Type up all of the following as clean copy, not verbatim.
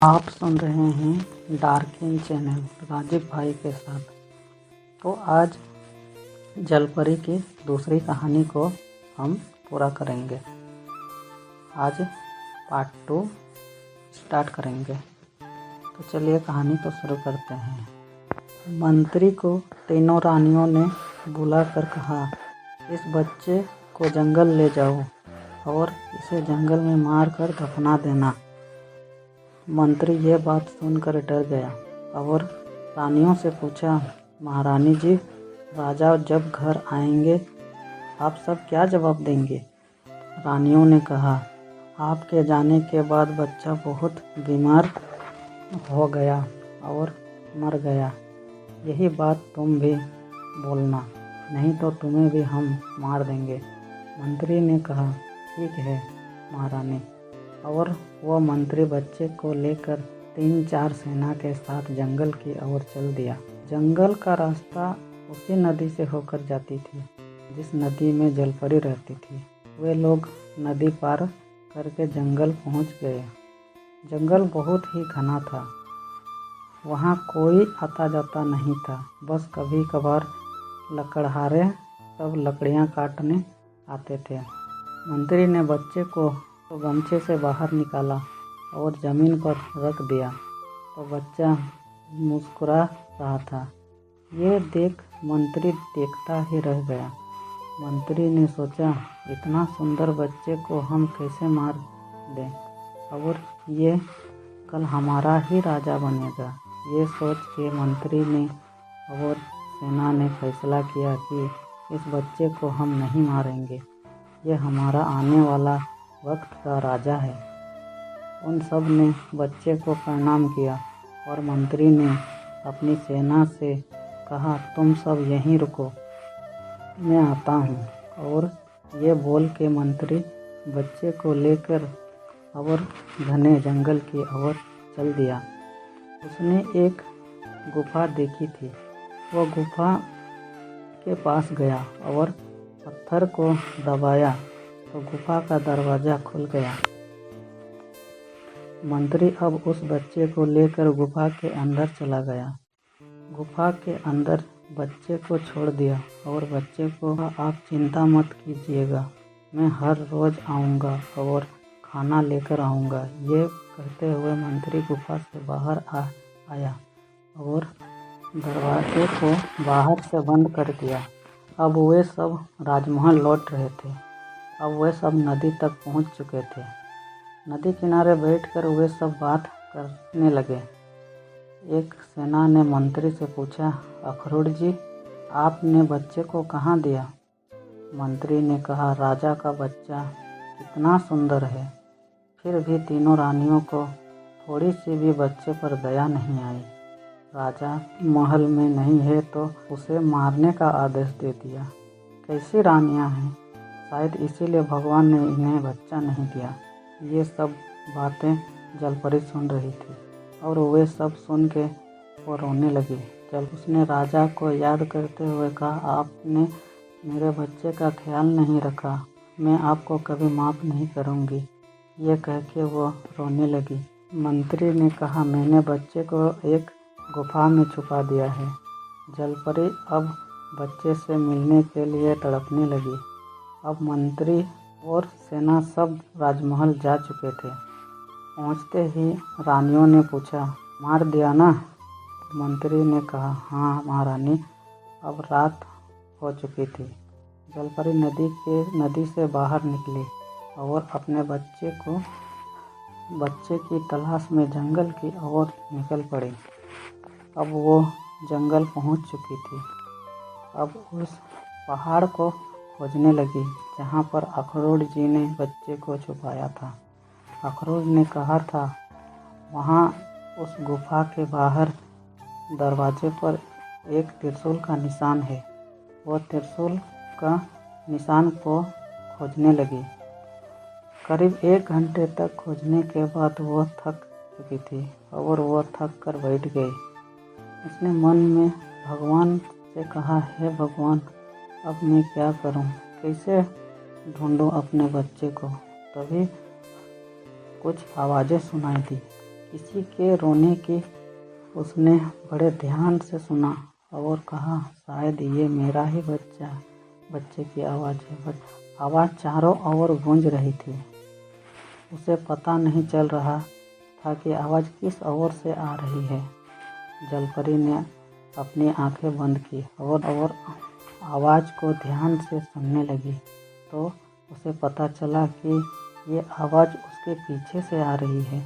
आप सुन रहे हैं डार्किन चैनल राजीव भाई के साथ। तो आज जलपरी की दूसरी कहानी को हम पूरा करेंगे। आज पार्ट 2 स्टार्ट करेंगे। तो चलिए कहानी को शुरू करते हैं। मंत्री को तीनों रानियों ने बुलाकर कहा, इस बच्चे को जंगल ले जाओ और इसे जंगल में मार कर दफना देना। मंत्री यह बात सुनकर डर गया और रानियों से पूछा, महारानी जी, राजा जब घर आएंगे आप सब क्या जवाब देंगे? रानियों ने कहा, आपके जाने के बाद बच्चा बहुत बीमार हो गया और मर गया। यही बात तुम भी बोलना, नहीं तो तुम्हें भी हम मार देंगे। मंत्री ने कहा, ठीक है महारानी। और वह मंत्री बच्चे को लेकर 3-4 सेना के साथ जंगल की ओर चल दिया। जंगल का रास्ता उसी नदी से होकर जाती थी जिस नदी में जलपरी रहती थी। वे लोग नदी पार करके जंगल पहुंच गए। जंगल बहुत ही घना था। वहां कोई आता जाता नहीं था। बस कभी कभार लकड़हारे सब लकड़ियां काटने आते थे। मंत्री ने बच्चे को तो गमछे से बाहर निकाला और ज़मीन पर रख दिया तो बच्चा मुस्कुरा रहा था। ये देख मंत्री देखता ही रह गया। मंत्री ने सोचा, इतना सुंदर बच्चे को हम कैसे मार दें और ये कल हमारा ही राजा बनेगा। ये सोच के मंत्री ने और सेना ने फैसला किया कि इस बच्चे को हम नहीं मारेंगे। ये हमारा आने वाला वक्त का राजा है। उन सब ने बच्चे को प्रणाम किया और मंत्री ने अपनी सेना से कहा, तुम सब यहीं रुको, मैं आता हूँ। और ये बोल के मंत्री बच्चे को लेकर और घने जंगल की ओर चल दिया। उसने एक गुफा देखी थी। वह गुफा के पास गया और पत्थर को दबाया तो गुफा का दरवाज़ा खुल गया। मंत्री अब उस बच्चे को लेकर गुफा के अंदर चला गया। गुफा के अंदर बच्चे को छोड़ दिया और बच्चे को, आप चिंता मत कीजिएगा, मैं हर रोज़ आऊँगा और खाना लेकर आऊँगा। ये कहते हुए मंत्री गुफा से बाहर आया और दरवाजे को बाहर से बंद कर दिया। अब वे सब राजमहल लौट रहे थे। अब वे सब नदी तक पहुंच चुके थे। नदी किनारे बैठकर वे सब बात करने लगे। एक सेना ने मंत्री से पूछा, अखरोट जी, आपने बच्चे को कहाँ दिया? मंत्री ने कहा, राजा का बच्चा कितना सुंदर है। फिर भी तीनों रानियों को थोड़ी सी भी बच्चे पर दया नहीं आई। राजा महल में नहीं है तो उसे मारने का आदेश दे दिया। कैसी रानियां हैं, शायद इसीलिए भगवान ने इन्हें बच्चा नहीं दिया। ये सब बातें जलपरी सुन रही थी और वे सब सुन के वो रोने लगी। जब उसने राजा को याद करते हुए कहा, आपने मेरे बच्चे का ख्याल नहीं रखा, मैं आपको कभी माफ़ नहीं करूँगी। ये कह के वो रोने लगी। मंत्री ने कहा, मैंने बच्चे को एक गुफा में छुपा दिया है। जलपरी अब बच्चे से मिलने के लिए तड़पने लगी। अब मंत्री और सेना सब राजमहल जा चुके थे। पहुंचते ही रानियों ने पूछा, मार दिया ना? मंत्री ने कहा, हाँ महारानी, अब रात हो चुकी थी। जलपरी नदी से बाहर निकली और अपने बच्चे की तलाश में जंगल की ओर निकल पड़ी। अब वो जंगल पहुंच चुकी थी। अब उस पहाड़ को खोजने लगी जहाँ पर अखरोट जी ने बच्चे को छुपाया था। अखरोट ने कहा था, वहाँ उस गुफा के बाहर दरवाजे पर एक त्रिशूल का निशान है। वह त्रिशूल का निशान को खोजने लगी। करीब 1 घंटे तक खोजने के बाद वह थक चुकी थी और वह थक कर बैठ गई। उसने मन में भगवान से कहा, हे भगवान, अब मैं क्या करूं? कैसे ढूंढूं अपने बच्चे को? तभी कुछ आवाज़ें सुनाई दी कि किसी के रोने की उसने बड़े ध्यान से सुना और कहा, शायद ये मेरा ही बच्चे की आवाज़ है। आवाज़ चारों ओर गूंज रही थी। उसे पता नहीं चल रहा था कि आवाज़ किस ओर से आ रही है। जलपरी ने अपनी आंखें बंद की और आवाज़ को ध्यान से सुनने लगी। तो उसे पता चला कि ये आवाज़ उसके पीछे से आ रही है।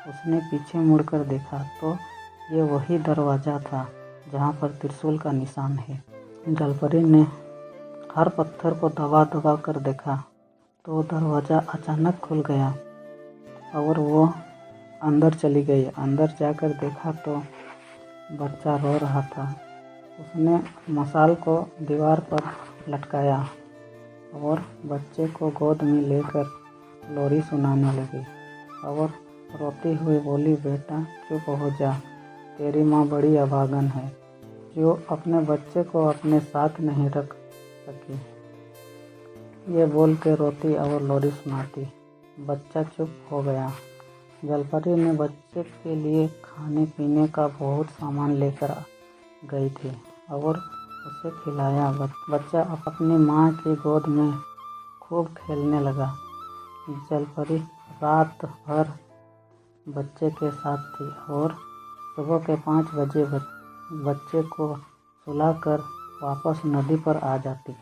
उसने पीछे मुड़कर देखा तो ये वही दरवाज़ा था जहाँ पर त्रिशूल का निशान है। जलपरी ने हर पत्थर को दबा दबा कर देखा तो दरवाज़ा अचानक खुल गया और वो अंदर चली गई। अंदर जाकर देखा तो बच्चा रो रहा था। उसने मशाल को दीवार पर लटकाया और बच्चे को गोद में लेकर लोरी सुनाने लगी और रोती हुई बोली, बेटा चुप हो जा, तेरी माँ बड़ी अभागन है जो अपने बच्चे को अपने साथ नहीं रख सकी। ये बोल के रोती और लोरी सुनाती। बच्चा चुप हो गया। जलपरी ने बच्चे के लिए खाने पीने का बहुत सामान लेकर गई थी और उसे खिलाया। बच्चा अपनी माँ की गोद में खूब खेलने लगा। जलपरी रात भर बच्चे के साथ थी और सुबह के 5 बजे बच्चे को सुलाकर वापस नदी पर आ जाती।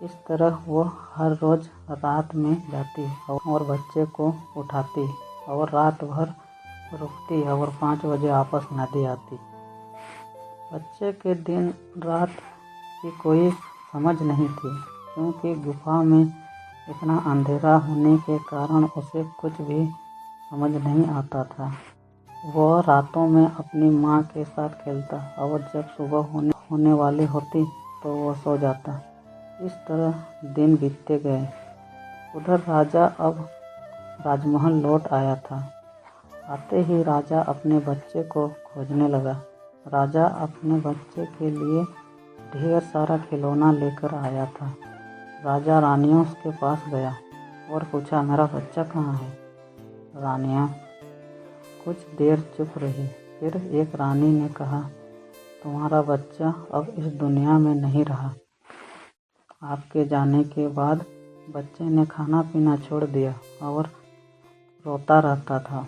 इस तरह वो हर रोज़ रात में जाती और बच्चे को उठाती और रात भर रुकती और 5 बजे वापस नदी आती। बच्चे के दिन रात की कोई समझ नहीं थी क्योंकि गुफा में इतना अंधेरा होने के कारण उसे कुछ भी समझ नहीं आता था। वह रातों में अपनी माँ के साथ खेलता और जब सुबह होने वाली होती तो वह सो जाता। इस तरह दिन बीतते गए। उधर राजा अब राजमहल लौट आया था। आते ही राजा अपने बच्चे को खोजने लगा। राजा अपने बच्चे के लिए ढेर सारा खिलौना लेकर आया था। राजा रानियों के पास गया और पूछा, मेरा बच्चा कहाँ है? रानियाँ कुछ देर चुप रही। फिर एक रानी ने कहा, तुम्हारा बच्चा अब इस दुनिया में नहीं रहा। आपके जाने के बाद बच्चे ने खाना पीना छोड़ दिया और रोता रहता था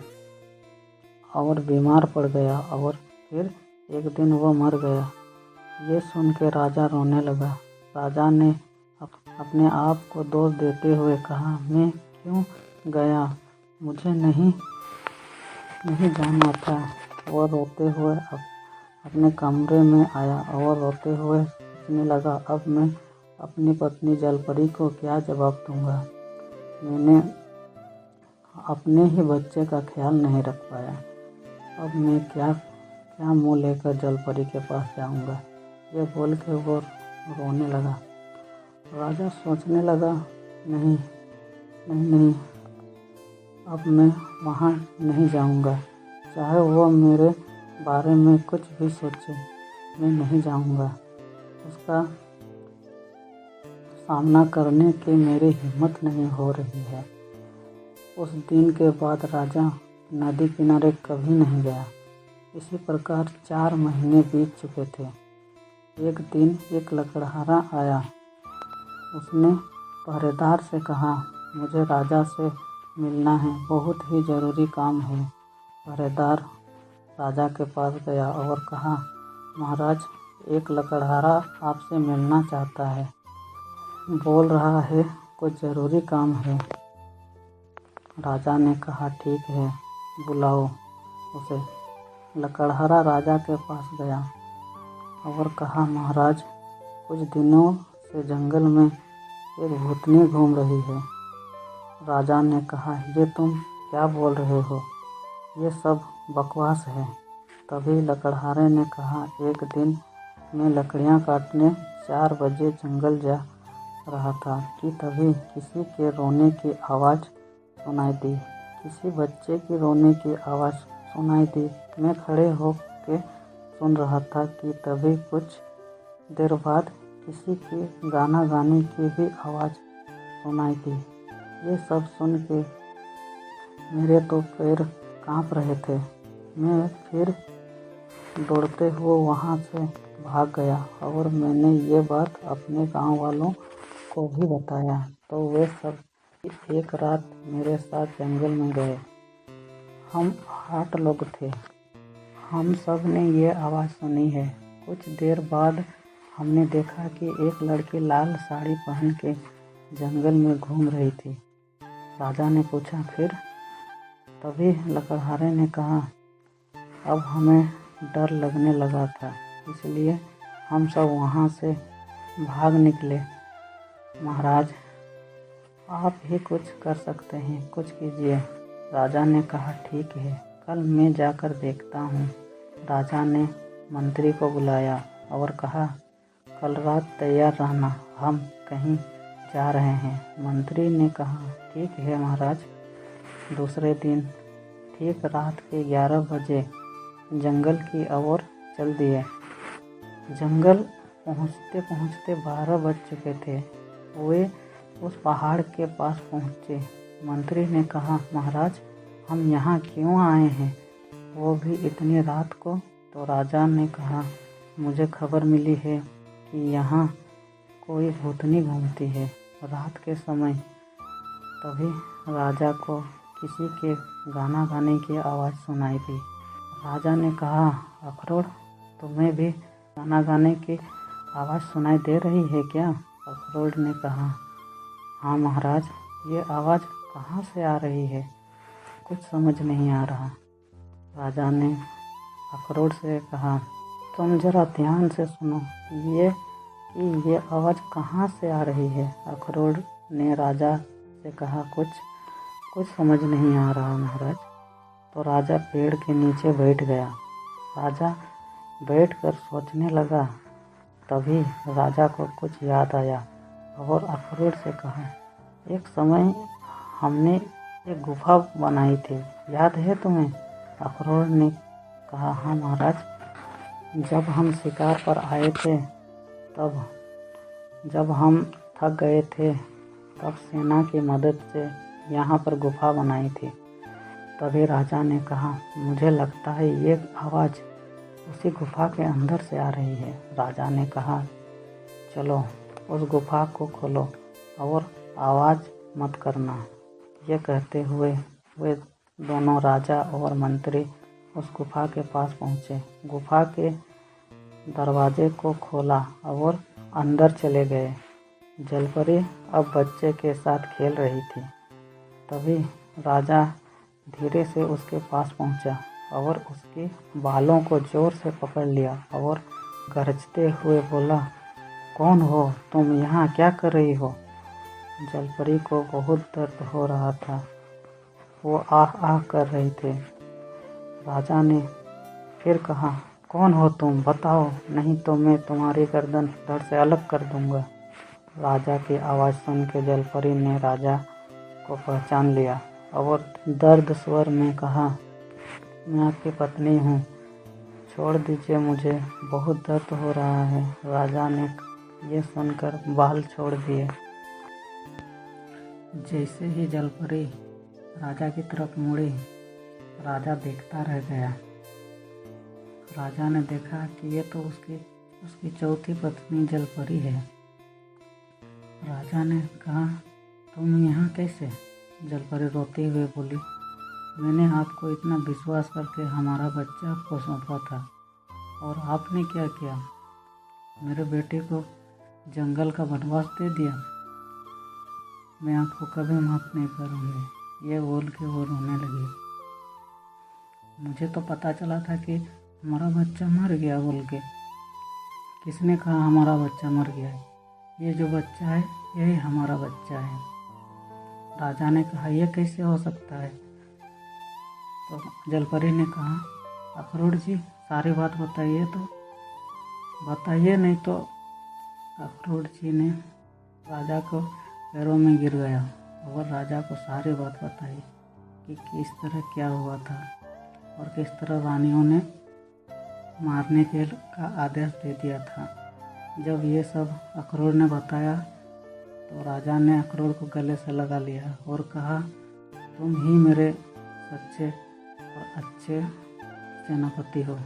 और बीमार पड़ गया और फिर एक दिन वो मर गया। ये सुन के राजा रोने लगा। राजा ने अपने आप को दोष देते हुए कहा, मैं क्यों गया, मुझे नहीं जाना था। वो रोते हुए अपने कमरे में आया और रोते हुए सोचने लगा, अब मैं अपनी पत्नी जलपरी को क्या जवाब दूंगा। मैंने अपने ही बच्चे का ख्याल नहीं रख पाया। अब मैं क्या मुँह लेकर जलपरी के पास जाऊंगा। ये बोल के वो रोने लगा। राजा सोचने लगा, नहीं, अब मैं वहाँ नहीं जाऊंगा। चाहे वो मेरे बारे में कुछ भी सोचे, मैं नहीं जाऊंगा। उसका सामना करने की मेरी हिम्मत नहीं हो रही है। उस दिन के बाद राजा नदी किनारे कभी नहीं गया। इसी प्रकार 4 महीने बीत चुके थे। एक दिन एक लकड़हारा आया। उसने पहरेदार से कहा, मुझे राजा से मिलना है, बहुत ही ज़रूरी काम है। पहरेदार राजा के पास गया और कहा, महाराज, एक लकड़हारा आपसे मिलना चाहता है। बोल रहा है कुछ ज़रूरी काम है। राजा ने कहा, ठीक है, बुलाओ उसे। लकड़हारा राजा के पास गया और कहा, महाराज, कुछ दिनों से जंगल में एक भूतनी घूम रही है। राजा ने कहा, ये तुम क्या बोल रहे हो, ये सब बकवास है। तभी लकड़हारे ने कहा, एक दिन मैं लकड़ियाँ काटने 4 बजे जंगल जा रहा था कि तभी किसी के रोने की आवाज़ सुनाई दी। किसी बच्चे की रोने की आवाज़ सुनाई दी। मैं खड़े होकर सुन रहा था कि तभी कुछ देर बाद किसी की गाना गाने की भी आवाज़ सुनाई दी। ये सब सुन के मेरे तो पैर कांप रहे थे। मैं फिर दौड़ते हुए वहाँ से भाग गया और मैंने ये बात अपने गांव वालों को भी बताया, तो वे सब एक रात मेरे साथ जंगल में गए। हम 8 लोग थे। हम सब ने ये आवाज़ सुनी है। कुछ देर बाद हमने देखा कि एक लड़की लाल साड़ी पहन के जंगल में घूम रही थी। राजा ने पूछा, फिर? तभी लकड़हारे ने कहा, अब हमें डर लगने लगा था, इसलिए हम सब वहाँ से भाग निकले। महाराज, आप ही कुछ कर सकते हैं, कुछ कीजिए। राजा ने कहा, ठीक है, कल मैं जाकर देखता हूँ। राजा ने मंत्री को बुलाया और कहा, कल रात तैयार रहना, हम कहीं जा रहे हैं। मंत्री ने कहा, ठीक है महाराज। दूसरे दिन ठीक रात के 11 बजे जंगल की ओर चल दिए। जंगल पहुँचते पहुँचते 12 बज चुके थे। वे उस पहाड़ के पास पहुँचे। मंत्री ने कहा, महाराज, हम यहाँ क्यों आए हैं, वो भी इतनी रात को? तो राजा ने कहा, मुझे खबर मिली है कि यहाँ कोई भूतनी घूमती है रात के समय। तभी राजा को किसी के गाना गाने की आवाज़ सुनाई दी। राजा ने कहा, अखरोट, तुम्हें भी गाना गाने की आवाज़ सुनाई दे रही है क्या? अखरोट ने कहा, हाँ महाराज, ये आवाज़ कहाँ से आ रही है, कुछ समझ नहीं आ रहा। राजा ने अखरोट से कहा, तुम जरा ध्यान से सुनो ये आवाज़ कहाँ से आ रही है। अखरोट ने राजा से कहा, कुछ समझ नहीं आ रहा महाराज। तो राजा पेड़ के नीचे बैठ गया। राजा बैठकर सोचने लगा। तभी राजा को कुछ याद आया और अखरोट से कहा, एक समय हमने एक गुफा बनाई थी, याद है तुम्हें? अखरोट ने कहा, हाँ महाराज, जब हम शिकार पर आए थे, तब जब हम थक गए थे, तब सेना की मदद से यहाँ पर गुफा बनाई थी। तभी राजा ने कहा, मुझे लगता है ये आवाज़ उसी गुफा के अंदर से आ रही है। राजा ने कहा, चलो उस गुफा को खोलो और आवाज़ मत करना। ये कहते हुए वे दोनों, राजा और मंत्री, उस गुफा के पास पहुँचे। गुफा के दरवाजे को खोला और अंदर चले गए। जलपरी अब बच्चे के साथ खेल रही थी। तभी राजा धीरे से उसके पास पहुंचा और उसके बालों को जोर से पकड़ लिया और गरजते हुए बोला, कौन हो तुम, यहाँ क्या कर रही हो? जलपरी को बहुत दर्द हो रहा था। वो आह आह कर रही थी। राजा ने फिर कहा, कौन हो तुम, बताओ, नहीं तो मैं तुम्हारी गर्दन धड़ से अलग कर दूंगा। राजा की आवाज़ सुन के जलपरी ने राजा को पहचान लिया और दर्द स्वर में कहा, मैं आपकी पत्नी हूँ, छोड़ दीजिए, मुझे बहुत दर्द हो रहा है। राजा ने ये सुनकर बाल छोड़ दिए। जैसे ही जलपरी राजा की तरफ मुड़ी, राजा देखता रह गया। राजा ने देखा कि ये तो उसकी चौथी पत्नी जलपरी है। राजा ने कहा, तुम यहाँ कैसे? जलपरी रोते हुए बोली, मैंने आपको इतना विश्वास करके हमारा बच्चा आपको सौंपा था, और आपने क्या किया? मेरे बेटे को जंगल का वनवास दे दिया। मैं आपको कभी माफ़ नहीं करूँगी। ये बोल के वो रोने लगी। मुझे तो पता चला था कि हमारा बच्चा मर गया बोल के। किसने कहा हमारा बच्चा मर गया है? ये जो बच्चा है यही हमारा बच्चा है। राजा ने कहा, यह कैसे हो सकता है? तो जलपरी ने कहा, अखरोट जी, सारी बात बताइए, तो बताइए, नहीं तो। अखरोट जी ने राजा को पैरों में गिर गया और राजा को सारी बात बताई कि किस तरह क्या हुआ था और किस तरह रानियों ने मारने का आदेश दे दिया था। जब ये सब अखरोट ने बताया तो राजा ने अखरोट को गले से लगा लिया और कहा, तुम ही मेरे सच्चे और अच्छे सेनापति हो,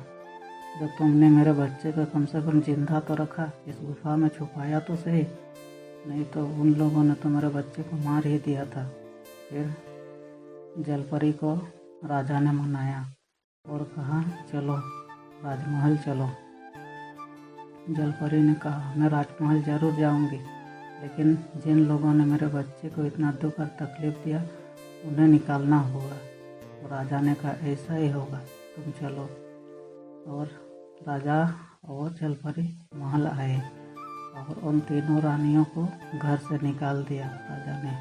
जब तुमने मेरे बच्चे को कम से कम जिंदा तो रखा, इस गुफा में छुपाया तो सही, नहीं तो उन लोगों ने तो मेरे बच्चे को मार ही दिया था। फिर जलपरी को राजा ने मनाया और कहा चलो राजमहल चलो। जलपरी ने कहा मैं राजमहल जरूर जाऊंगी, लेकिन जिन लोगों ने मेरे बच्चे को इतना दुख और तकलीफ दिया उन्हें निकालना होगा। तो राजा ने कहा ऐसा ही होगा, तुम चलो। और राजा और जलपरी महल आए और उन तीनों रानियों को घर से निकाल दिया। राजा ने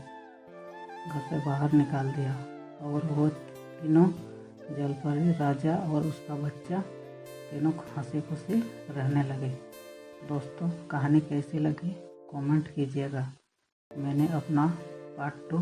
घर से बाहर निकाल दिया और वो तीनों जलपरी, राजा और उसका बच्चा तीनों हंसी खुशी रहने लगे। दोस्तों, कहानी कैसी लगी कमेंट कीजिएगा। मैंने अपना पार्ट 2